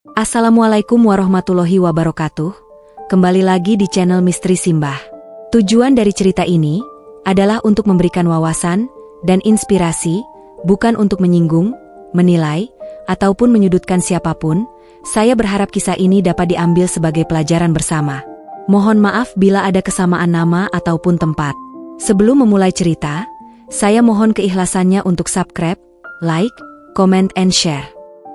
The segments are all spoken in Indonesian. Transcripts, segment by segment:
Assalamualaikum warahmatullahi wabarakatuh. Kembali lagi di channel Misteri Simbah. Tujuan dari cerita ini adalah untuk memberikan wawasan dan inspirasi, bukan untuk menyinggung, menilai, ataupun menyudutkan siapapun. Saya berharap kisah ini dapat diambil sebagai pelajaran bersama. Mohon maaf bila ada kesamaan nama ataupun tempat. Sebelum memulai cerita, saya mohon keikhlasannya untuk subscribe, like, comment, and share.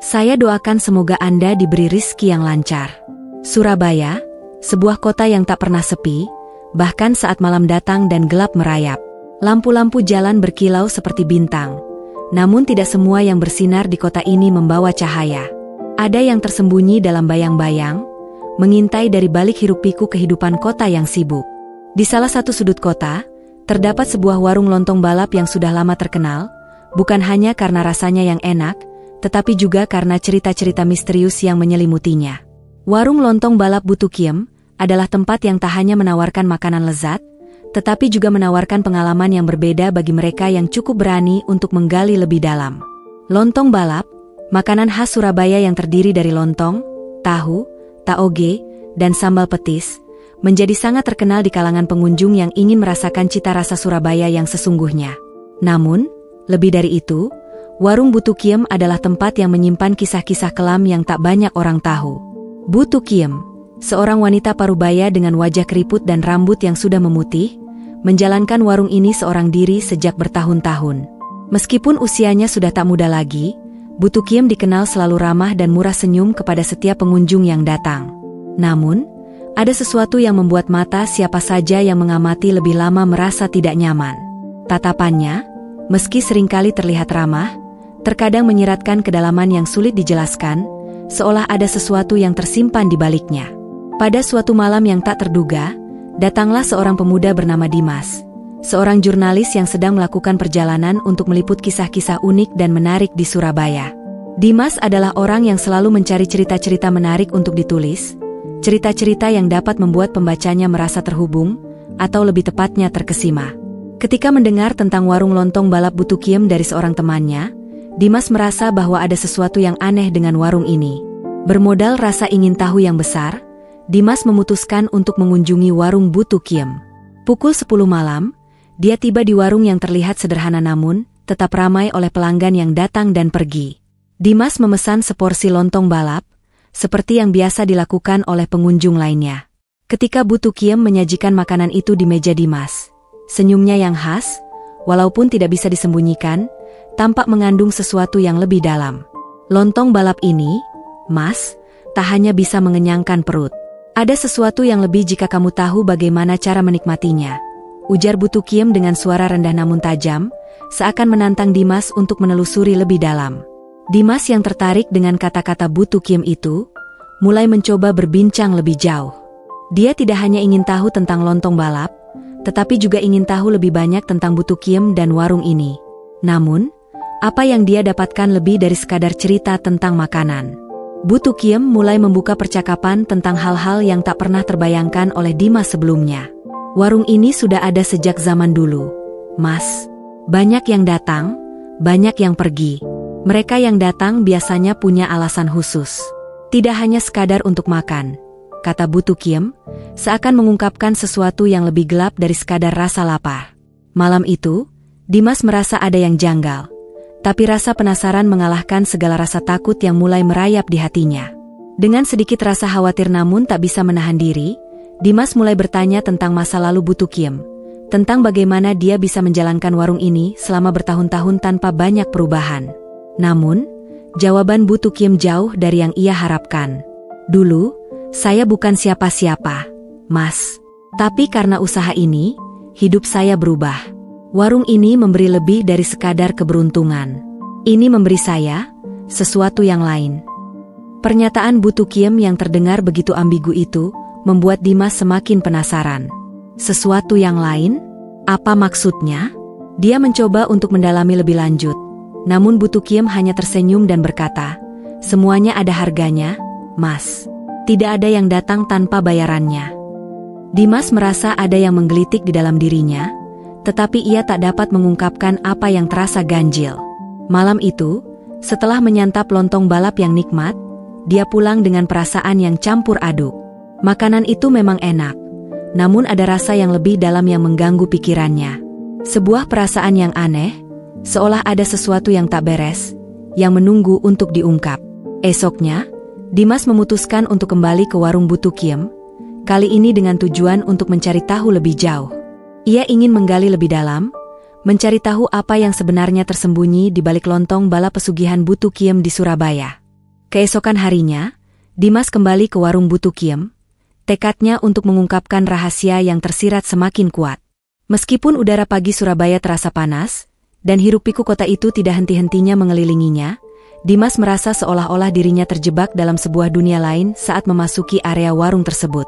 Saya doakan semoga Anda diberi rizki yang lancar. Surabaya, sebuah kota yang tak pernah sepi, bahkan saat malam datang dan gelap merayap. Lampu-lampu jalan berkilau seperti bintang. Namun tidak semua yang bersinar di kota ini membawa cahaya. Ada yang tersembunyi dalam bayang-bayang, mengintai dari balik hiruk-pikuk kehidupan kota yang sibuk. Di salah satu sudut kota, terdapat sebuah warung lontong balap yang sudah lama terkenal, bukan hanya karena rasanya yang enak, tetapi juga karena cerita-cerita misterius yang menyelimutinya. Warung lontong balap Butukiem adalah tempat yang tak hanya menawarkan makanan lezat, tetapi juga menawarkan pengalaman yang berbeda bagi mereka yang cukup berani untuk menggali lebih dalam. Lontong balap, makanan khas Surabaya yang terdiri dari lontong, tahu, taoge, dan sambal petis, menjadi sangat terkenal di kalangan pengunjung yang ingin merasakan cita rasa Surabaya yang sesungguhnya. Namun, lebih dari itu, warung Butukiem adalah tempat yang menyimpan kisah-kisah kelam yang tak banyak orang tahu. Butukiem, seorang wanita parubaya dengan wajah keriput dan rambut yang sudah memutih, menjalankan warung ini seorang diri sejak bertahun-tahun. Meskipun usianya sudah tak muda lagi, Butukiem dikenal selalu ramah dan murah senyum kepada setiap pengunjung yang datang. Namun, ada sesuatu yang membuat mata siapa saja yang mengamati lebih lama merasa tidak nyaman. Tatapannya, meski seringkali terlihat ramah, terkadang menyiratkan kedalaman yang sulit dijelaskan, seolah ada sesuatu yang tersimpan di baliknya. Pada suatu malam yang tak terduga, datanglah seorang pemuda bernama Dimas, seorang jurnalis yang sedang melakukan perjalanan untuk meliput kisah-kisah unik dan menarik di Surabaya. Dimas adalah orang yang selalu mencari cerita-cerita menarik untuk ditulis, cerita-cerita yang dapat membuat pembacanya merasa terhubung, atau lebih tepatnya terkesima. Ketika mendengar tentang warung lontong balap Butukiem dari seorang temannya, Dimas merasa bahwa ada sesuatu yang aneh dengan warung ini. Bermodal rasa ingin tahu yang besar, Dimas memutuskan untuk mengunjungi warung Butukiem. Pukul 10 malam, dia tiba di warung yang terlihat sederhana namun tetap ramai oleh pelanggan yang datang dan pergi. Dimas memesan seporsi lontong balap, seperti yang biasa dilakukan oleh pengunjung lainnya. Ketika Butukiem menyajikan makanan itu di meja Dimas, senyumnya yang khas, walaupun tidak bisa disembunyikan, tampak mengandung sesuatu yang lebih dalam. Lontong balap ini, Mas, tak hanya bisa mengenyangkan perut. Ada sesuatu yang lebih jika kamu tahu bagaimana cara menikmatinya, ujar Butukiem dengan suara rendah namun tajam, seakan menantang Dimas untuk menelusuri lebih dalam. Dimas yang tertarik dengan kata-kata Butukiem itu, mulai mencoba berbincang lebih jauh. Dia tidak hanya ingin tahu tentang lontong balap, tetapi juga ingin tahu lebih banyak tentang Butukiem dan warung ini. Namun, apa yang dia dapatkan lebih dari sekadar cerita tentang makanan. Butukiem mulai membuka percakapan tentang hal-hal yang tak pernah terbayangkan oleh Dimas sebelumnya. Warung ini sudah ada sejak zaman dulu, Mas. Banyak yang datang, banyak yang pergi. Mereka yang datang biasanya punya alasan khusus. Tidak hanya sekadar untuk makan, kata Butukiem, seakan mengungkapkan sesuatu yang lebih gelap dari sekadar rasa lapar. Malam itu, Dimas merasa ada yang janggal. Tapi rasa penasaran mengalahkan segala rasa takut yang mulai merayap di hatinya. Dengan sedikit rasa khawatir namun tak bisa menahan diri, Dimas mulai bertanya tentang masa lalu Butukiem, tentang bagaimana dia bisa menjalankan warung ini selama bertahun-tahun tanpa banyak perubahan. Namun, jawaban Butukiem jauh dari yang ia harapkan. Dulu, saya bukan siapa-siapa, Mas. Tapi karena usaha ini, hidup saya berubah. Warung ini memberi lebih dari sekadar keberuntungan. Ini memberi saya sesuatu yang lain. Pernyataan Butukiem yang terdengar begitu ambigu itu membuat Dimas semakin penasaran. Sesuatu yang lain? Apa maksudnya? Dia mencoba untuk mendalami lebih lanjut. Namun Butukiem hanya tersenyum dan berkata, "Semuanya ada harganya, Mas. Tidak ada yang datang tanpa bayarannya." Dimas merasa ada yang menggelitik di dalam dirinya, tetapi ia tak dapat mengungkapkan apa yang terasa ganjil. Malam itu, setelah menyantap lontong balap yang nikmat, dia pulang dengan perasaan yang campur aduk. Makanan itu memang enak, namun ada rasa yang lebih dalam yang mengganggu pikirannya. Sebuah perasaan yang aneh, seolah ada sesuatu yang tak beres, yang menunggu untuk diungkap. Esoknya, Dimas memutuskan untuk kembali ke warung Bu Tukiem, kali ini dengan tujuan untuk mencari tahu lebih jauh. Ia ingin menggali lebih dalam, mencari tahu apa yang sebenarnya tersembunyi di balik lontong balap pesugihan Bu Tukiem di Surabaya. Keesokan harinya, Dimas kembali ke warung Bu Tukiem, tekadnya untuk mengungkapkan rahasia yang tersirat semakin kuat. Meskipun udara pagi Surabaya terasa panas, dan hiruk-pikuk kota itu tidak henti-hentinya mengelilinginya, Dimas merasa seolah-olah dirinya terjebak dalam sebuah dunia lain saat memasuki area warung tersebut.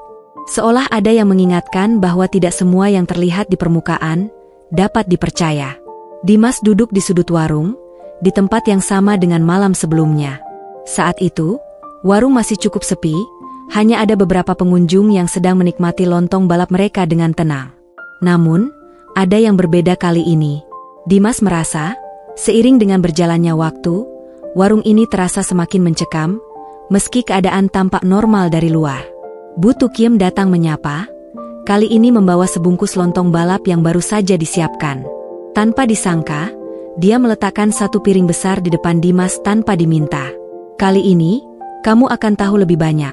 Seolah ada yang mengingatkan bahwa tidak semua yang terlihat di permukaan dapat dipercaya. Dimas duduk di sudut warung, di tempat yang sama dengan malam sebelumnya. Saat itu, warung masih cukup sepi, hanya ada beberapa pengunjung yang sedang menikmati lontong balap mereka dengan tenang. Namun, ada yang berbeda kali ini. Dimas merasa, seiring dengan berjalannya waktu, warung ini terasa semakin mencekam, meski keadaan tampak normal dari luar. Bu Tukiem datang menyapa, kali ini membawa sebungkus lontong balap yang baru saja disiapkan. Tanpa disangka, dia meletakkan satu piring besar di depan Dimas tanpa diminta. Kali ini, kamu akan tahu lebih banyak,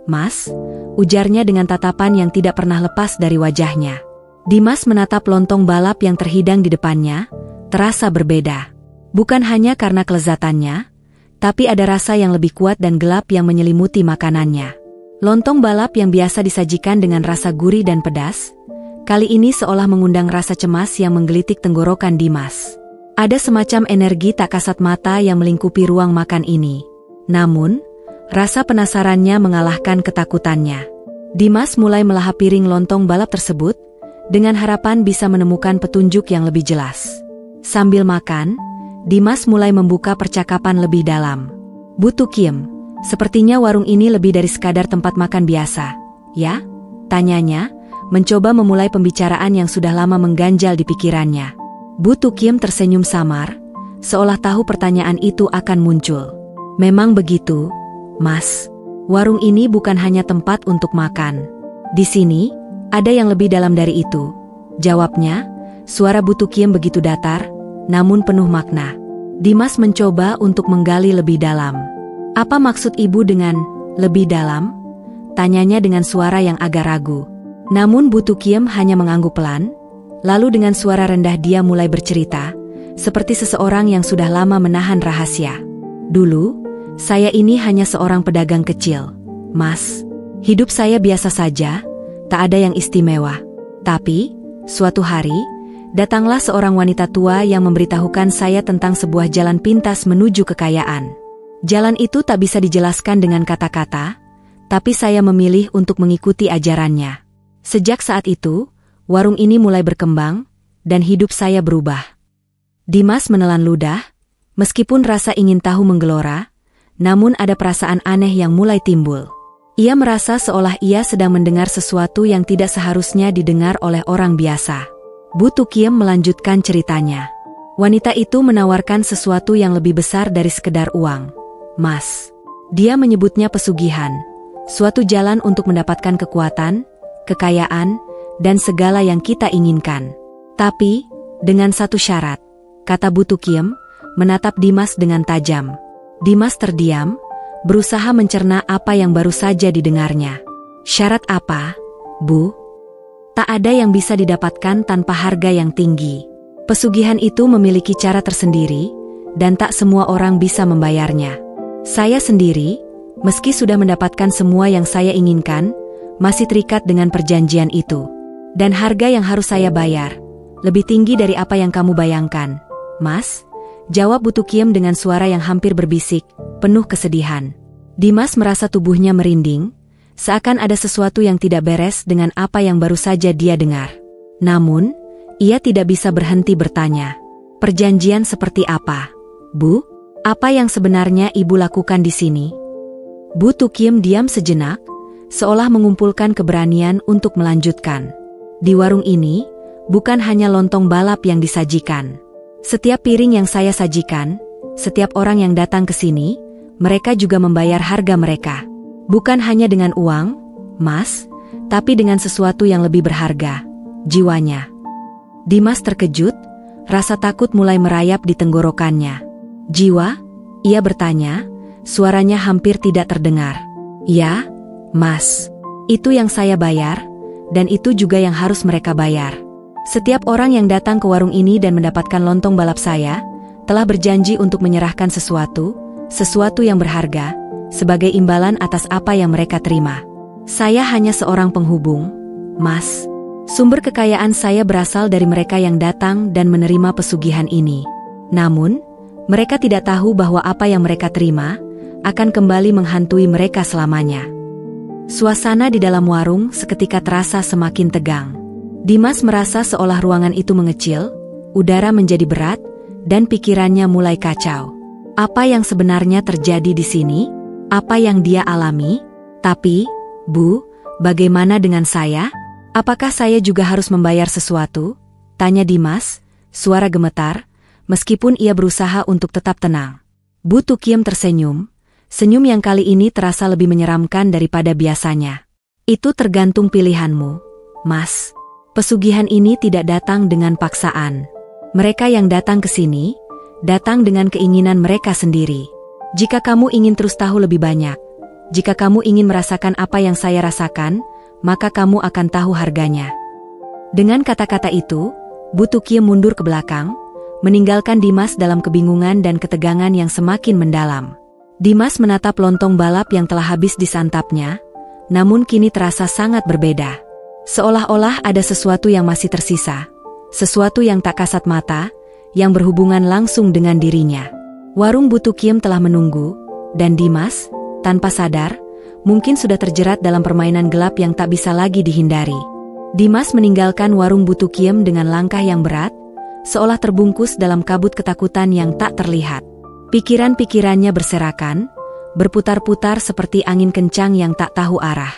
Mas, ujarnya dengan tatapan yang tidak pernah lepas dari wajahnya. Dimas menatap lontong balap yang terhidang di depannya, terasa berbeda. Bukan hanya karena kelezatannya, tapi ada rasa yang lebih kuat dan gelap yang menyelimuti makanannya. Lontong balap yang biasa disajikan dengan rasa gurih dan pedas, kali ini seolah mengundang rasa cemas yang menggelitik tenggorokan Dimas. Ada semacam energi tak kasat mata yang melingkupi ruang makan ini. Namun, rasa penasarannya mengalahkan ketakutannya. Dimas mulai melahap piring lontong balap tersebut, dengan harapan bisa menemukan petunjuk yang lebih jelas. Sambil makan, Dimas mulai membuka percakapan lebih dalam. Bu Tukiem, sepertinya warung ini lebih dari sekadar tempat makan biasa, ya? Tanyanya, mencoba memulai pembicaraan yang sudah lama mengganjal di pikirannya. Bu Tukiem tersenyum samar, seolah tahu pertanyaan itu akan muncul. Memang begitu, Mas. Warung ini bukan hanya tempat untuk makan. Di sini, ada yang lebih dalam dari itu, jawabnya. Suara Bu Tukiem begitu datar, namun penuh makna. Dimas mencoba untuk menggali lebih dalam. Apa maksud ibu dengan lebih dalam? Tanyanya dengan suara yang agak ragu. Namun Bu Tukiem hanya mengangguk pelan, lalu dengan suara rendah dia mulai bercerita, seperti seseorang yang sudah lama menahan rahasia. Dulu, saya ini hanya seorang pedagang kecil, Mas. Hidup saya biasa saja, tak ada yang istimewa. Tapi, suatu hari, datanglah seorang wanita tua yang memberitahukan saya tentang sebuah jalan pintas menuju kekayaan. Jalan itu tak bisa dijelaskan dengan kata-kata, tapi saya memilih untuk mengikuti ajarannya. Sejak saat itu, warung ini mulai berkembang, dan hidup saya berubah. Dimas menelan ludah, meskipun rasa ingin tahu menggelora, namun ada perasaan aneh yang mulai timbul. Ia merasa seolah ia sedang mendengar sesuatu yang tidak seharusnya didengar oleh orang biasa. Bu Tukiem melanjutkan ceritanya. Wanita itu menawarkan sesuatu yang lebih besar dari sekedar uang. Mas. Dia menyebutnya pesugihan. Suatu jalan untuk mendapatkan kekuatan, kekayaan, dan segala yang kita inginkan. Tapi, dengan satu syarat, kata Bu Tukiem, menatap Dimas dengan tajam. Dimas terdiam, berusaha mencerna apa yang baru saja didengarnya. Syarat apa, Bu? Tak ada yang bisa didapatkan tanpa harga yang tinggi. Pesugihan itu memiliki cara tersendiri, dan tak semua orang bisa membayarnya. Saya sendiri, meski sudah mendapatkan semua yang saya inginkan, masih terikat dengan perjanjian itu. Dan harga yang harus saya bayar, lebih tinggi dari apa yang kamu bayangkan, Mas, jawab Bu Tukiem dengan suara yang hampir berbisik, penuh kesedihan. Dimas merasa tubuhnya merinding, seakan ada sesuatu yang tidak beres dengan apa yang baru saja dia dengar. Namun, ia tidak bisa berhenti bertanya. Perjanjian seperti apa, Bu? Apa yang sebenarnya ibu lakukan di sini? Bu Tukiem diam sejenak, seolah mengumpulkan keberanian untuk melanjutkan. Di warung ini, bukan hanya lontong balap yang disajikan. Setiap piring yang saya sajikan, setiap orang yang datang ke sini, mereka juga membayar harga mereka. Bukan hanya dengan uang, Mas, tapi dengan sesuatu yang lebih berharga, jiwanya. Dimas terkejut, rasa takut mulai merayap di tenggorokannya. Jiwa? Ia bertanya, suaranya hampir tidak terdengar. Ya, Mas. Itu yang saya bayar, dan itu juga yang harus mereka bayar. Setiap orang yang datang ke warung ini dan mendapatkan lontong balap saya, telah berjanji untuk menyerahkan sesuatu yang berharga, sebagai imbalan atas apa yang mereka terima. Saya hanya seorang penghubung, Mas. Sumber kekayaan saya berasal dari mereka yang datang dan menerima pesugihan ini. Namun, mereka tidak tahu bahwa apa yang mereka terima akan kembali menghantui mereka selamanya. Suasana di dalam warung seketika terasa semakin tegang. Dimas merasa seolah ruangan itu mengecil, udara menjadi berat, dan pikirannya mulai kacau. Apa yang sebenarnya terjadi di sini? Apa yang dia alami? Tapi, Bu, bagaimana dengan saya? Apakah saya juga harus membayar sesuatu? Tanya Dimas, suara gemetar, meskipun ia berusaha untuk tetap tenang. Bu Tukiem tersenyum, senyum yang kali ini terasa lebih menyeramkan daripada biasanya. Itu tergantung pilihanmu, Mas. Pesugihan ini tidak datang dengan paksaan. Mereka yang datang ke sini, datang dengan keinginan mereka sendiri. Jika kamu ingin terus tahu lebih banyak, jika kamu ingin merasakan apa yang saya rasakan, maka kamu akan tahu harganya. Dengan kata-kata itu, Bu Tukiem mundur ke belakang, meninggalkan Dimas dalam kebingungan dan ketegangan yang semakin mendalam. Dimas menatap lontong balap yang telah habis disantapnya, namun kini terasa sangat berbeda. Seolah-olah ada sesuatu yang masih tersisa. Sesuatu yang tak kasat mata, yang berhubungan langsung dengan dirinya. Warung Bu Tukiem telah menunggu, dan Dimas, tanpa sadar, mungkin sudah terjerat dalam permainan gelap yang tak bisa lagi dihindari. Dimas meninggalkan warung Bu Tukiem dengan langkah yang berat, seolah terbungkus dalam kabut ketakutan yang tak terlihat. Pikiran-pikirannya berserakan, berputar-putar seperti angin kencang yang tak tahu arah.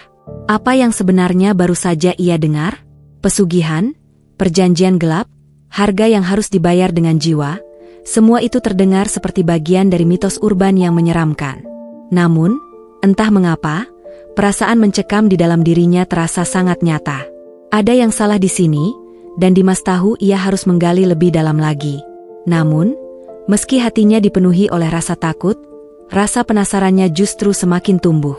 Apa yang sebenarnya baru saja ia dengar? Pesugihan? Perjanjian gelap, harga yang harus dibayar dengan jiwa, semua itu terdengar seperti bagian dari mitos urban yang menyeramkan. Namun, entah mengapa, perasaan mencekam di dalam dirinya terasa sangat nyata. Ada yang salah di sini, dan Dimas tahu ia harus menggali lebih dalam lagi. Namun, meski hatinya dipenuhi oleh rasa takut, rasa penasarannya justru semakin tumbuh.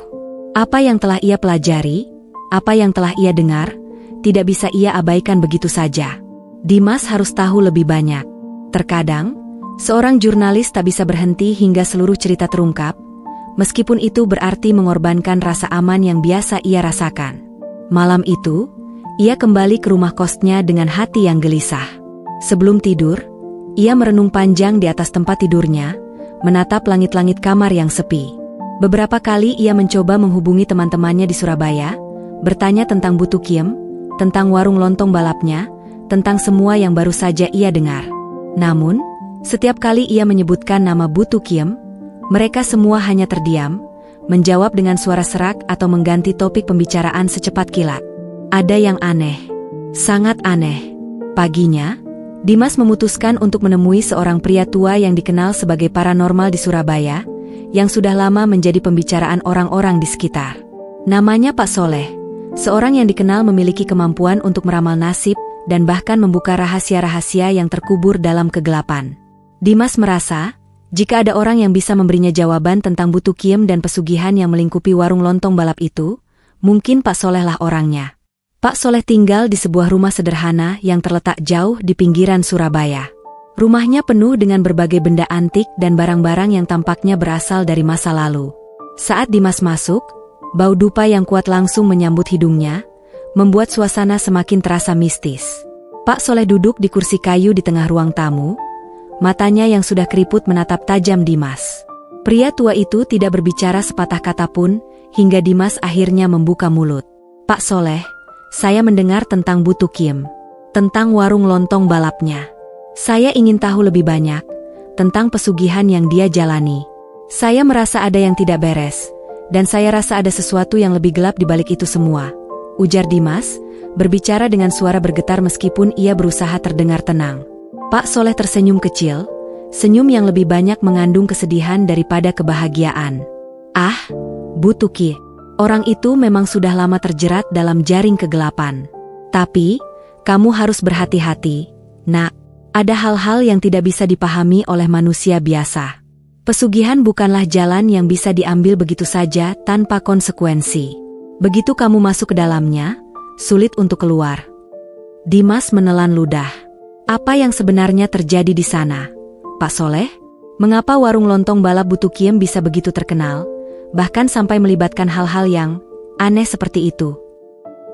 Apa yang telah ia pelajari, apa yang telah ia dengar, tidak bisa ia abaikan begitu saja. Dimas harus tahu lebih banyak. Terkadang, seorang jurnalis tak bisa berhenti hingga seluruh cerita terungkap, meskipun itu berarti mengorbankan rasa aman yang biasa ia rasakan. Malam itu, ia kembali ke rumah kosnya dengan hati yang gelisah. Sebelum tidur, ia merenung panjang di atas tempat tidurnya, menatap langit-langit kamar yang sepi. Beberapa kali ia mencoba menghubungi teman-temannya di Surabaya, bertanya tentang Bu Tukiem, tentang warung lontong balapnya, tentang semua yang baru saja ia dengar. Namun, setiap kali ia menyebutkan nama Bu Tukiem, mereka semua hanya terdiam, menjawab dengan suara serak atau mengganti topik pembicaraan secepat kilat. Ada yang aneh. Sangat aneh. Paginya, Dimas memutuskan untuk menemui seorang pria tua yang dikenal sebagai paranormal di Surabaya, yang sudah lama menjadi pembicaraan orang-orang di sekitar. Namanya Pak Soleh, seorang yang dikenal memiliki kemampuan untuk meramal nasib dan bahkan membuka rahasia-rahasia yang terkubur dalam kegelapan. Dimas merasa, jika ada orang yang bisa memberinya jawaban tentang Bu Tukiem dan pesugihan yang melingkupi warung lontong balap itu, mungkin Pak Soleh lah orangnya. Pak Soleh tinggal di sebuah rumah sederhana yang terletak jauh di pinggiran Surabaya. Rumahnya penuh dengan berbagai benda antik dan barang-barang yang tampaknya berasal dari masa lalu. Saat Dimas masuk, bau dupa yang kuat langsung menyambut hidungnya, membuat suasana semakin terasa mistis. Pak Soleh duduk di kursi kayu di tengah ruang tamu, matanya yang sudah keriput menatap tajam Dimas. Pria tua itu tidak berbicara sepatah kata pun, hingga Dimas akhirnya membuka mulut. Pak Soleh, saya mendengar tentang Bu Tukiem, tentang warung lontong balapnya. Saya ingin tahu lebih banyak tentang pesugihan yang dia jalani. Saya merasa ada yang tidak beres, dan saya rasa ada sesuatu yang lebih gelap di balik itu semua, ujar Dimas, berbicara dengan suara bergetar meskipun ia berusaha terdengar tenang. Pak Soleh tersenyum kecil, Senyum yang lebih banyak mengandung kesedihan daripada kebahagiaan. "Ah, Bu Tuki, orang itu memang sudah lama terjerat dalam jaring kegelapan. Tapi, kamu harus berhati-hati, Nak. Ada hal-hal yang tidak bisa dipahami oleh manusia biasa. Pesugihan bukanlah jalan yang bisa diambil begitu saja tanpa konsekuensi. Begitu kamu masuk ke dalamnya, sulit untuk keluar." Dimas menelan ludah. Apa yang sebenarnya terjadi di sana, Pak Soleh? Mengapa warung lontong balap Bu Tukiem bisa begitu terkenal, bahkan sampai melibatkan hal-hal yang aneh seperti itu?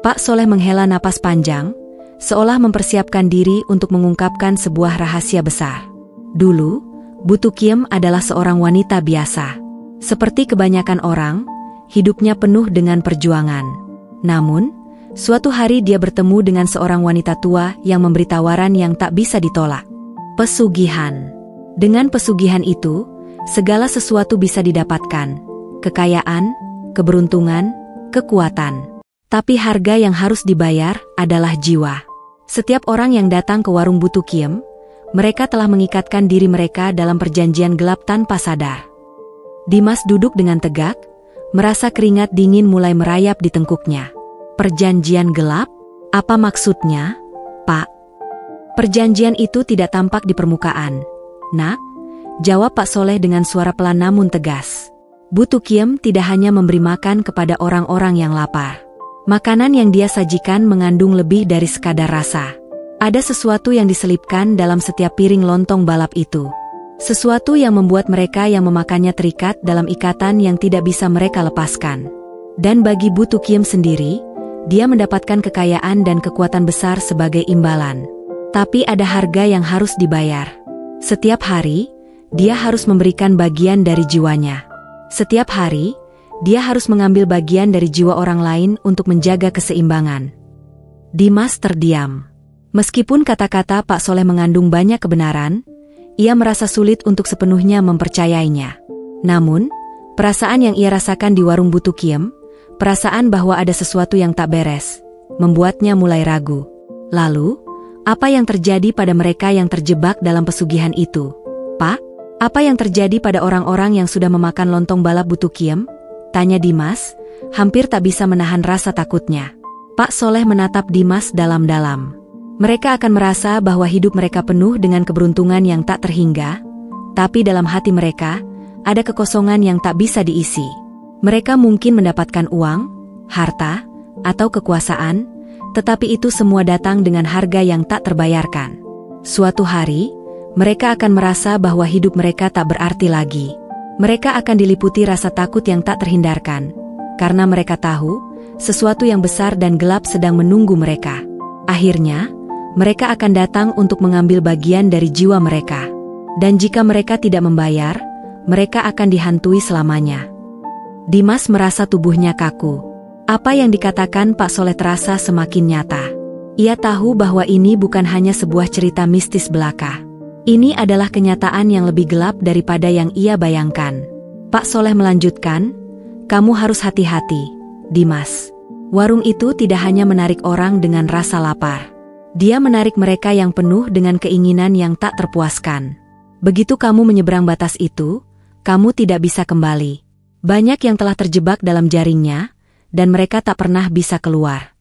Pak Soleh menghela napas panjang, seolah mempersiapkan diri untuk mengungkapkan sebuah rahasia besar. Dulu, Bu Tukiem adalah seorang wanita biasa. Seperti kebanyakan orang, hidupnya penuh dengan perjuangan. Namun, suatu hari dia bertemu dengan seorang wanita tua yang memberi tawaran yang tak bisa ditolak. Pesugihan. Dengan pesugihan itu, segala sesuatu bisa didapatkan. Kekayaan, keberuntungan, kekuatan. Tapi harga yang harus dibayar adalah jiwa. Setiap orang yang datang ke warung Bu Tukiem, mereka telah mengikatkan diri mereka dalam perjanjian gelap tanpa sadar. Dimas duduk dengan tegak, merasa keringat dingin mulai merayap di tengkuknya. Perjanjian gelap? Apa maksudnya, Pak? Perjanjian itu tidak tampak di permukaan, Nak, jawab Pak Soleh dengan suara pelan namun tegas. Bu Tukiem tidak hanya memberi makan kepada orang-orang yang lapar. Makanan yang dia sajikan mengandung lebih dari sekadar rasa. Ada sesuatu yang diselipkan dalam setiap piring lontong balap itu. Sesuatu yang membuat mereka yang memakannya terikat dalam ikatan yang tidak bisa mereka lepaskan. Dan bagi Bu Tukiem sendiri, dia mendapatkan kekayaan dan kekuatan besar sebagai imbalan. Tapi ada harga yang harus dibayar. Setiap hari, dia harus memberikan bagian dari jiwanya. Setiap hari, dia harus mengambil bagian dari jiwa orang lain untuk menjaga keseimbangan. Dimas terdiam. Meskipun kata-kata Pak Soleh mengandung banyak kebenaran, ia merasa sulit untuk sepenuhnya mempercayainya. Namun, perasaan yang ia rasakan di warung Bu Tukiem, perasaan bahwa ada sesuatu yang tak beres, membuatnya mulai ragu. Lalu, apa yang terjadi pada mereka yang terjebak dalam pesugihan itu? Pak, apa yang terjadi pada orang-orang yang sudah memakan lontong balap Bu Tukiem? Tanya Dimas, hampir tak bisa menahan rasa takutnya. Pak Soleh menatap Dimas dalam-dalam. Mereka akan merasa bahwa hidup mereka penuh dengan keberuntungan yang tak terhingga, tapi dalam hati mereka, ada kekosongan yang tak bisa diisi. Mereka mungkin mendapatkan uang, harta, atau kekuasaan, tetapi itu semua datang dengan harga yang tak terbayarkan. Suatu hari, mereka akan merasa bahwa hidup mereka tak berarti lagi. Mereka akan diliputi rasa takut yang tak terhindarkan, karena mereka tahu, sesuatu yang besar dan gelap sedang menunggu mereka. Akhirnya, mereka akan datang untuk mengambil bagian dari jiwa mereka. Dan jika mereka tidak membayar, mereka akan dihantui selamanya. Dimas merasa tubuhnya kaku. Apa yang dikatakan Pak Soleh terasa semakin nyata. Ia tahu bahwa ini bukan hanya sebuah cerita mistis belaka. Ini adalah kenyataan yang lebih gelap daripada yang ia bayangkan. Pak Soleh melanjutkan, "Kamu harus hati-hati, Dimas. Warung itu tidak hanya menarik orang dengan rasa lapar. Dia menarik mereka yang penuh dengan keinginan yang tak terpuaskan. Begitu kamu menyeberang batas itu, kamu tidak bisa kembali. Banyak yang telah terjebak dalam jaringnya, dan mereka tak pernah bisa keluar."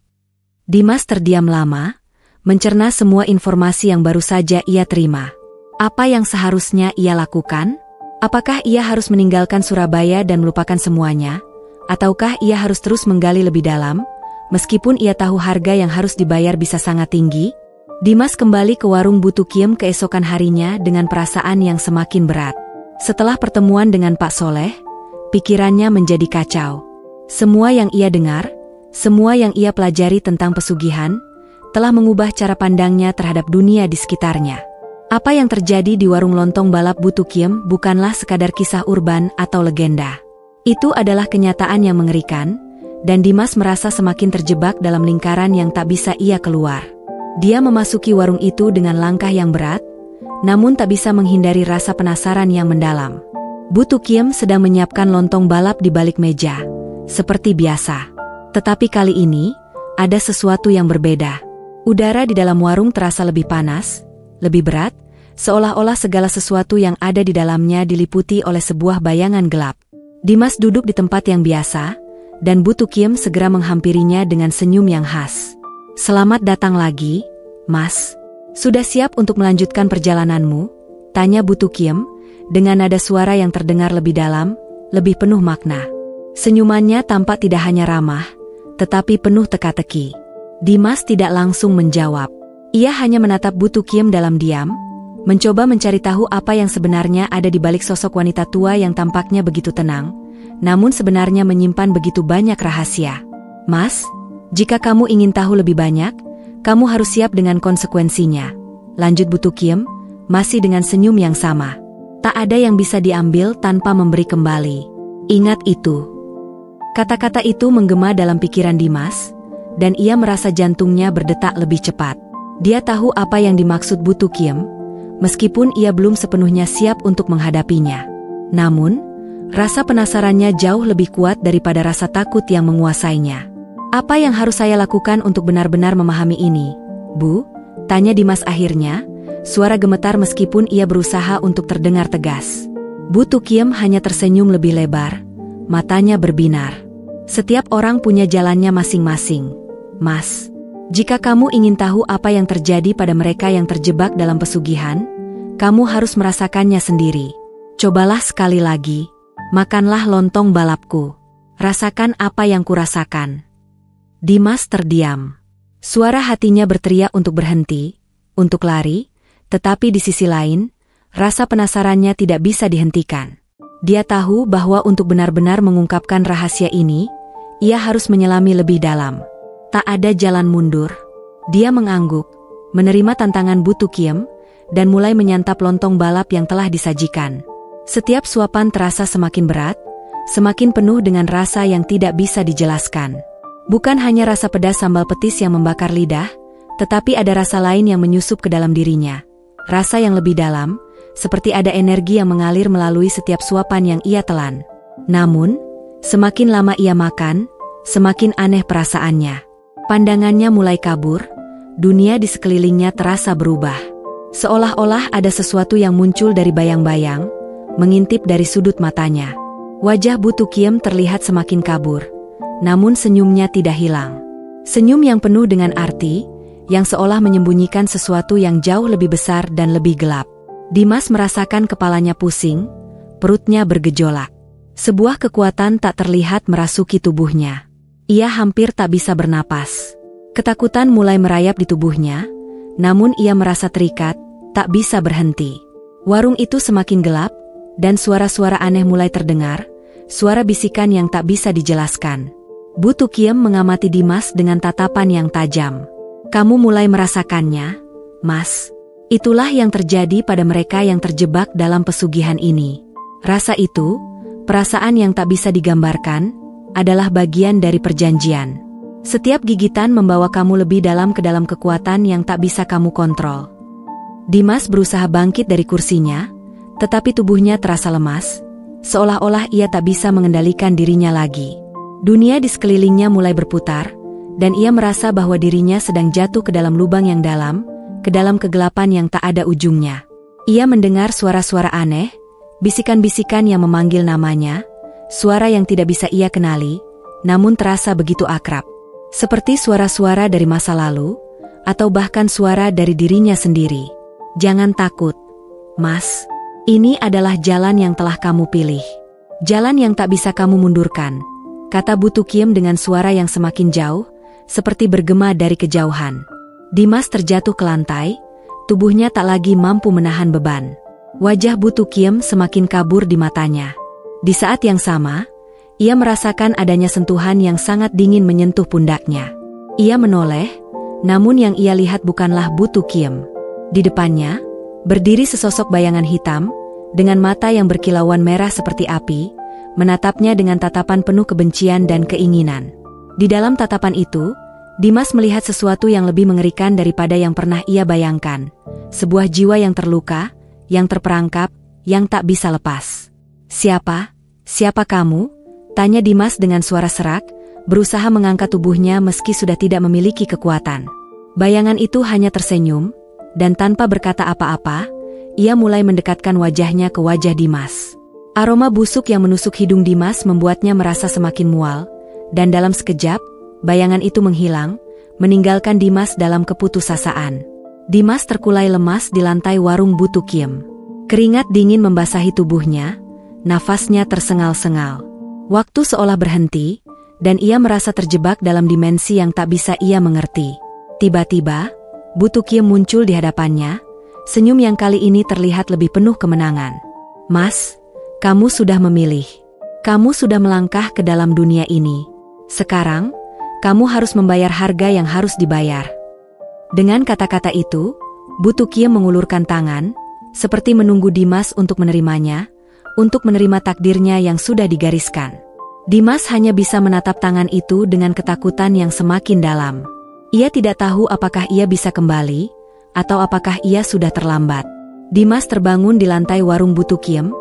Dimas terdiam lama, mencerna semua informasi yang baru saja ia terima. Apa yang seharusnya ia lakukan? Apakah ia harus meninggalkan Surabaya dan melupakan semuanya? Ataukah ia harus terus menggali lebih dalam, meskipun ia tahu harga yang harus dibayar bisa sangat tinggi? Dimas kembali ke warung Bu Tukiem keesokan harinya dengan perasaan yang semakin berat. Setelah pertemuan dengan Pak Soleh, pikirannya menjadi kacau. Semua yang ia dengar, semua yang ia pelajari tentang pesugihan, telah mengubah cara pandangnya terhadap dunia di sekitarnya. Apa yang terjadi di warung lontong balap Bu Tukiem bukanlah sekadar kisah urban atau legenda. Itu adalah kenyataan yang mengerikan, dan Dimas merasa semakin terjebak dalam lingkaran yang tak bisa ia keluar. Dia memasuki warung itu dengan langkah yang berat, namun tak bisa menghindari rasa penasaran yang mendalam. Bu Tukiem sedang menyiapkan lontong balap di balik meja, seperti biasa. Tetapi kali ini, ada sesuatu yang berbeda. Udara di dalam warung terasa lebih panas, lebih berat, seolah-olah segala sesuatu yang ada di dalamnya diliputi oleh sebuah bayangan gelap. Dimas duduk di tempat yang biasa, dan Bu Tukiem segera menghampirinya dengan senyum yang khas. "Selamat datang lagi, Mas. Sudah siap untuk melanjutkan perjalananmu?" tanya Bu Tukiem, dengan nada suara yang terdengar lebih dalam, lebih penuh makna. Senyumannya tampak tidak hanya ramah, tetapi penuh teka-teki. Dimas tidak langsung menjawab. Ia hanya menatap Bu Tukiem dalam diam, mencoba mencari tahu apa yang sebenarnya ada di balik sosok wanita tua yang tampaknya begitu tenang, namun sebenarnya menyimpan begitu banyak rahasia. "Mas, jika kamu ingin tahu lebih banyak, kamu harus siap dengan konsekuensinya," lanjut Bu Tukiem, masih dengan senyum yang sama. "Tak ada yang bisa diambil tanpa memberi kembali. Ingat itu." Kata-kata itu menggema dalam pikiran Dimas, dan ia merasa jantungnya berdetak lebih cepat. Dia tahu apa yang dimaksud Bu Tukiem, meskipun ia belum sepenuhnya siap untuk menghadapinya. Namun, rasa penasarannya jauh lebih kuat daripada rasa takut yang menguasainya. "Apa yang harus saya lakukan untuk benar-benar memahami ini, Bu?" tanya Dimas akhirnya, suara gemetar meskipun ia berusaha untuk terdengar tegas. Bu Tukiem hanya tersenyum lebih lebar, matanya berbinar. "Setiap orang punya jalannya masing-masing, Mas. Jika kamu ingin tahu apa yang terjadi pada mereka yang terjebak dalam pesugihan, kamu harus merasakannya sendiri. Cobalah sekali lagi, makanlah lontong balapku. Rasakan apa yang kurasakan." Dimas terdiam. Suara hatinya berteriak untuk berhenti, untuk lari, tetapi di sisi lain, rasa penasarannya tidak bisa dihentikan. Dia tahu bahwa untuk benar-benar mengungkapkan rahasia ini, ia harus menyelami lebih dalam. Tak ada jalan mundur. Dia mengangguk, menerima tantangan Bu Tukiem, dan mulai menyantap lontong balap yang telah disajikan. Setiap suapan terasa semakin berat, semakin penuh dengan rasa yang tidak bisa dijelaskan. Bukan hanya rasa pedas sambal petis yang membakar lidah, tetapi ada rasa lain yang menyusup ke dalam dirinya. Rasa yang lebih dalam, seperti ada energi yang mengalir melalui setiap suapan yang ia telan. Namun, semakin lama ia makan, semakin aneh perasaannya. Pandangannya mulai kabur, dunia di sekelilingnya terasa berubah. Seolah-olah ada sesuatu yang muncul dari bayang-bayang, mengintip dari sudut matanya. Wajah Bu Tukiem terlihat semakin kabur, namun senyumnya tidak hilang. Senyum yang penuh dengan arti, yang seolah menyembunyikan sesuatu yang jauh lebih besar dan lebih gelap. Dimas merasakan kepalanya pusing, perutnya bergejolak. Sebuah kekuatan tak terlihat merasuki tubuhnya. Ia hampir tak bisa bernapas. Ketakutan mulai merayap di tubuhnya, namun ia merasa terikat, tak bisa berhenti. Warung itu semakin gelap, dan suara-suara aneh mulai terdengar, suara bisikan yang tak bisa dijelaskan. Bu Tukiem mengamati Dimas dengan tatapan yang tajam. "Kamu mulai merasakannya, Mas. Itulah yang terjadi pada mereka yang terjebak dalam pesugihan ini. Rasa itu, perasaan yang tak bisa digambarkan, adalah bagian dari perjanjian. Setiap gigitan membawa kamu lebih dalam ke dalam kekuatan yang tak bisa kamu kontrol." Dimas berusaha bangkit dari kursinya, tetapi tubuhnya terasa lemas, seolah-olah ia tak bisa mengendalikan dirinya lagi. Dunia di sekelilingnya mulai berputar, dan ia merasa bahwa dirinya sedang jatuh ke dalam lubang yang dalam, ke dalam kegelapan yang tak ada ujungnya. Ia mendengar suara-suara aneh, bisikan-bisikan yang memanggil namanya, suara yang tidak bisa ia kenali, namun terasa begitu akrab. Seperti suara-suara dari masa lalu, atau bahkan suara dari dirinya sendiri. "Jangan takut, Mas. Ini adalah jalan yang telah kamu pilih. Jalan yang tak bisa kamu mundurkan," kata Bu Tukiem dengan suara yang semakin jauh, seperti bergema dari kejauhan. Dimas terjatuh ke lantai, tubuhnya tak lagi mampu menahan beban. Wajah Bu Tukiem semakin kabur di matanya. Di saat yang sama, ia merasakan adanya sentuhan yang sangat dingin menyentuh pundaknya. Ia menoleh, namun yang ia lihat bukanlah Bu Tukiem. Di depannya, berdiri sesosok bayangan hitam, dengan mata yang berkilauan merah seperti api, menatapnya dengan tatapan penuh kebencian dan keinginan. Di dalam tatapan itu, Dimas melihat sesuatu yang lebih mengerikan daripada yang pernah ia bayangkan. Sebuah jiwa yang terluka, yang terperangkap, yang tak bisa lepas. Siapa kamu?" tanya Dimas dengan suara serak, berusaha mengangkat tubuhnya meski sudah tidak memiliki kekuatan. Bayangan itu hanya tersenyum, dan tanpa berkata apa-apa, ia mulai mendekatkan wajahnya ke wajah Dimas. Aroma busuk yang menusuk hidung Dimas membuatnya merasa semakin mual, dan dalam sekejap, bayangan itu menghilang, meninggalkan Dimas dalam keputusasaan. Dimas terkulai lemas di lantai warung Bu Tukiem. Keringat dingin membasahi tubuhnya, nafasnya tersengal-sengal. Waktu seolah berhenti, dan ia merasa terjebak dalam dimensi yang tak bisa ia mengerti. Tiba-tiba, Bu Tukiem muncul di hadapannya, senyum yang kali ini terlihat lebih penuh kemenangan. "Mas, kamu sudah memilih. Kamu sudah melangkah ke dalam dunia ini. Sekarang, kamu harus membayar harga yang harus dibayar." Dengan kata-kata itu, Bu Tukiem mengulurkan tangan, seperti menunggu Dimas untuk menerimanya, untuk menerima takdirnya yang sudah digariskan. Dimas hanya bisa menatap tangan itu dengan ketakutan yang semakin dalam. Ia tidak tahu apakah ia bisa kembali, atau apakah ia sudah terlambat. Dimas terbangun di lantai warung Bu Tukiem.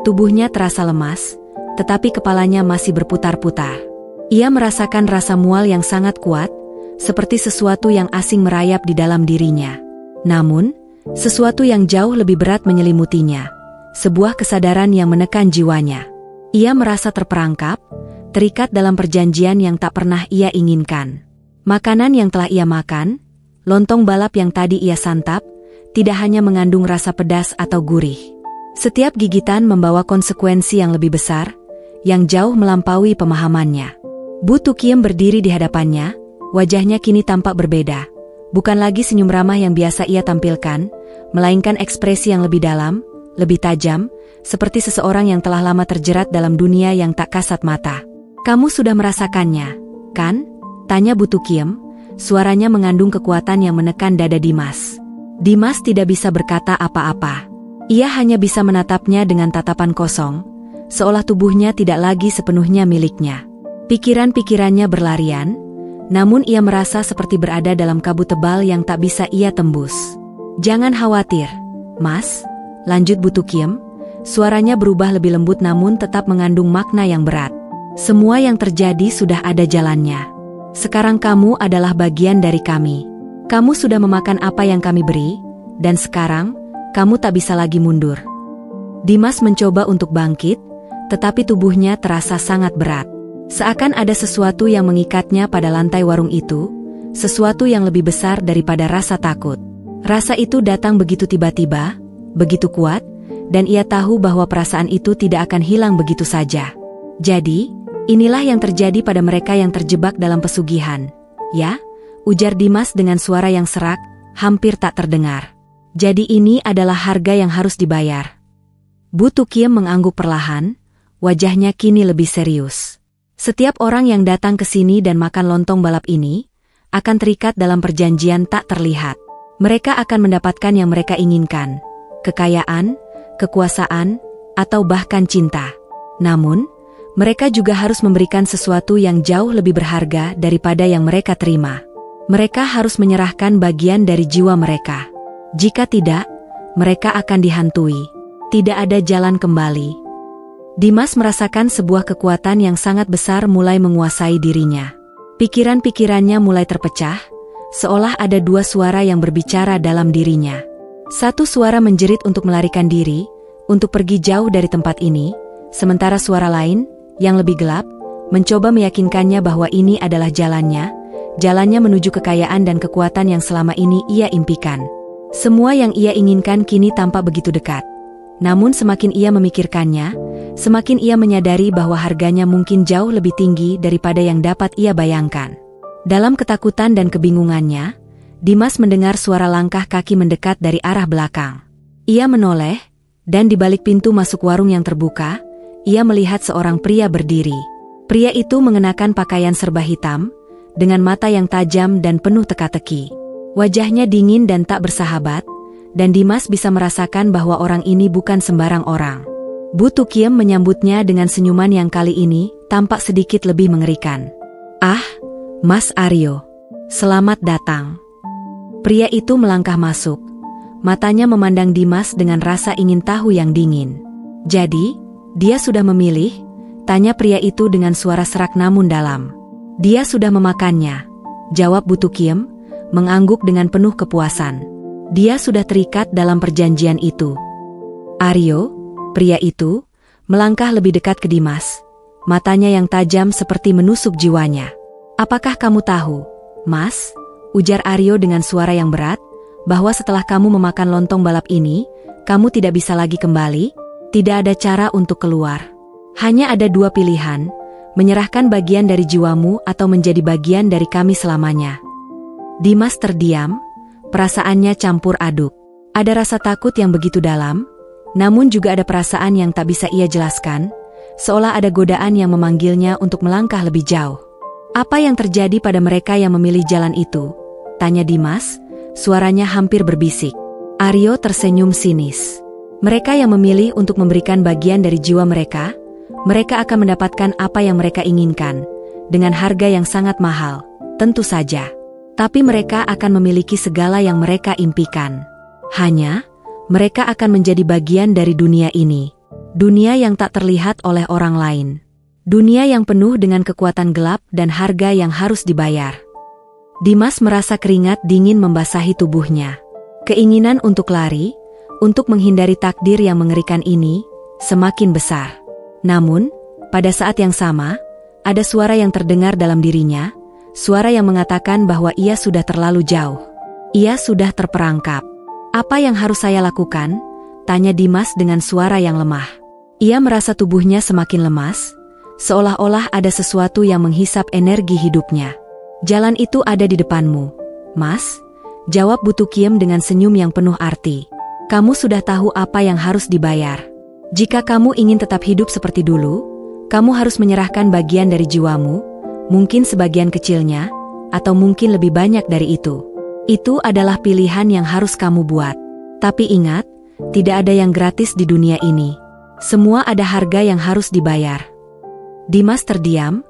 Tubuhnya terasa lemas, tetapi kepalanya masih berputar-putar. Ia merasakan rasa mual yang sangat kuat, seperti sesuatu yang asing merayap di dalam dirinya. Namun, sesuatu yang jauh lebih berat menyelimutinya, sebuah kesadaran yang menekan jiwanya. Ia merasa terperangkap, terikat dalam perjanjian yang tak pernah ia inginkan. Makanan yang telah ia makan, lontong balap yang tadi ia santap, tidak hanya mengandung rasa pedas atau gurih. Setiap gigitan membawa konsekuensi yang lebih besar, yang jauh melampaui pemahamannya. Bu Tukiem berdiri di hadapannya, wajahnya kini tampak berbeda. Bukan lagi senyum ramah yang biasa ia tampilkan, melainkan ekspresi yang lebih dalam, lebih tajam, seperti seseorang yang telah lama terjerat dalam dunia yang tak kasat mata. "Kamu sudah merasakannya, kan?" tanya Bu Tukiem, suaranya mengandung kekuatan yang menekan dada Dimas. Dimas tidak bisa berkata apa-apa. Ia hanya bisa menatapnya dengan tatapan kosong, seolah tubuhnya tidak lagi sepenuhnya miliknya. Pikiran-pikirannya berlarian, namun ia merasa seperti berada dalam kabut tebal yang tak bisa ia tembus. "Jangan khawatir, Mas," lanjut Bu Tukiem, suaranya berubah lebih lembut namun tetap mengandung makna yang berat. "Semua yang terjadi sudah ada jalannya. Sekarang kamu adalah bagian dari kami. Kamu sudah memakan apa yang kami beri, dan sekarang, kamu tak bisa lagi mundur." Dimas mencoba untuk bangkit, tetapi tubuhnya terasa sangat berat. Seakan ada sesuatu yang mengikatnya pada lantai warung itu, sesuatu yang lebih besar daripada rasa takut. Rasa itu datang begitu tiba-tiba, begitu kuat, dan ia tahu bahwa perasaan itu tidak akan hilang begitu saja. "Jadi, inilah yang terjadi pada mereka yang terjebak dalam pesugihan, ya?" ujar Dimas dengan suara yang serak, hampir tak terdengar. "Jadi ini adalah harga yang harus dibayar." Bu Tukiem mengangguk perlahan, wajahnya kini lebih serius. "Setiap orang yang datang ke sini dan makan lontong balap ini, akan terikat dalam perjanjian tak terlihat. Mereka akan mendapatkan yang mereka inginkan, kekayaan, kekuasaan, atau bahkan cinta. Namun, mereka juga harus memberikan sesuatu yang jauh lebih berharga daripada yang mereka terima. Mereka harus menyerahkan bagian dari jiwa mereka. Jika tidak, mereka akan dihantui. Tidak ada jalan kembali." Dimas merasakan sebuah kekuatan yang sangat besar mulai menguasai dirinya. Pikiran-pikirannya mulai terpecah, seolah ada dua suara yang berbicara dalam dirinya. Satu suara menjerit untuk melarikan diri, untuk pergi jauh dari tempat ini, sementara suara lain, yang lebih gelap, mencoba meyakinkannya bahwa ini adalah jalannya menuju kekayaan dan kekuatan yang selama ini ia impikan. Semua yang ia inginkan kini tampak begitu dekat. Namun semakin ia memikirkannya, semakin ia menyadari bahwa harganya mungkin jauh lebih tinggi daripada yang dapat ia bayangkan. Dalam ketakutan dan kebingungannya, Dimas mendengar suara langkah kaki mendekat dari arah belakang. Ia menoleh, dan di balik pintu masuk warung yang terbuka, ia melihat seorang pria berdiri. Pria itu mengenakan pakaian serba hitam, dengan mata yang tajam dan penuh teka-teki. Wajahnya dingin dan tak bersahabat, dan Dimas bisa merasakan bahwa orang ini bukan sembarang orang. Bu Tukiem menyambutnya dengan senyuman yang kali ini tampak sedikit lebih mengerikan. "Ah, Mas Aryo, selamat datang." Pria itu melangkah masuk. Matanya memandang Dimas dengan rasa ingin tahu yang dingin. "Jadi, dia sudah memilih?" tanya pria itu dengan suara serak namun dalam. "Dia sudah memakannya," jawab Bu Tukiem, mengangguk dengan penuh kepuasan. Dia sudah terikat dalam perjanjian itu. Aryo, pria itu, melangkah lebih dekat ke Dimas. Matanya yang tajam seperti menusuk jiwanya. "Apakah kamu tahu, Mas?" ujar Aryo dengan suara yang berat, "bahwa setelah kamu memakan lontong balap ini, kamu tidak bisa lagi kembali? Tidak ada cara untuk keluar. Hanya ada dua pilihan, menyerahkan bagian dari jiwamu atau menjadi bagian dari kami selamanya." Dimas terdiam, perasaannya campur aduk. Ada rasa takut yang begitu dalam, namun juga ada perasaan yang tak bisa ia jelaskan, seolah ada godaan yang memanggilnya untuk melangkah lebih jauh. "Apa yang terjadi pada mereka yang memilih jalan itu?" tanya Dimas, suaranya hampir berbisik. Aryo tersenyum sinis. "Mereka yang memilih untuk memberikan bagian dari jiwa mereka, mereka akan mendapatkan apa yang mereka inginkan, dengan harga yang sangat mahal, tentu saja. Tapi mereka akan memiliki segala yang mereka impikan. Hanya, mereka akan menjadi bagian dari dunia ini. Dunia yang tak terlihat oleh orang lain. Dunia yang penuh dengan kekuatan gelap dan harga yang harus dibayar." Dimas merasa keringat dingin membasahi tubuhnya. Keinginan untuk lari, untuk menghindari takdir yang mengerikan ini, semakin besar. Namun, pada saat yang sama, ada suara yang terdengar dalam dirinya, suara yang mengatakan bahwa ia sudah terlalu jauh. Ia sudah terperangkap. "Apa yang harus saya lakukan?" tanya Dimas dengan suara yang lemah. Ia merasa tubuhnya semakin lemas, seolah-olah ada sesuatu yang menghisap energi hidupnya. "Jalan itu ada di depanmu, Mas," jawab Butukiem dengan senyum yang penuh arti. "Kamu sudah tahu apa yang harus dibayar. Jika kamu ingin tetap hidup seperti dulu, kamu harus menyerahkan bagian dari jiwamu, mungkin sebagian kecilnya, atau mungkin lebih banyak dari itu. Itu adalah pilihan yang harus kamu buat. Tapi ingat, tidak ada yang gratis di dunia ini. Semua ada harga yang harus dibayar." Dimas terdiam,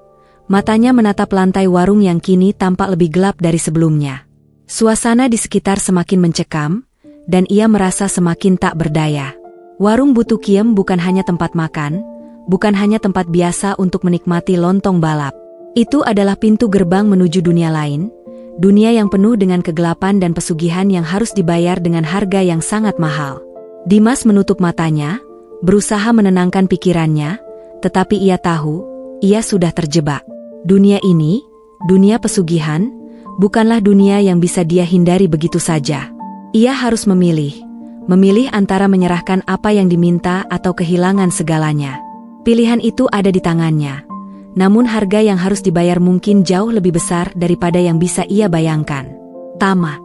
matanya menatap lantai warung yang kini tampak lebih gelap dari sebelumnya. Suasana di sekitar semakin mencekam, dan ia merasa semakin tak berdaya. Warung Butukiem bukan hanya tempat makan, bukan hanya tempat biasa untuk menikmati lontong balap. Itu adalah pintu gerbang menuju dunia lain, dunia yang penuh dengan kegelapan dan pesugihan yang harus dibayar dengan harga yang sangat mahal. Dimas menutup matanya, berusaha menenangkan pikirannya, tetapi ia tahu, ia sudah terjebak. Dunia ini, dunia pesugihan, bukanlah dunia yang bisa dia hindari begitu saja. Ia harus memilih antara menyerahkan apa yang diminta atau kehilangan segalanya. Pilihan itu ada di tangannya. Namun harga yang harus dibayar mungkin jauh lebih besar daripada yang bisa ia bayangkan. Tamat.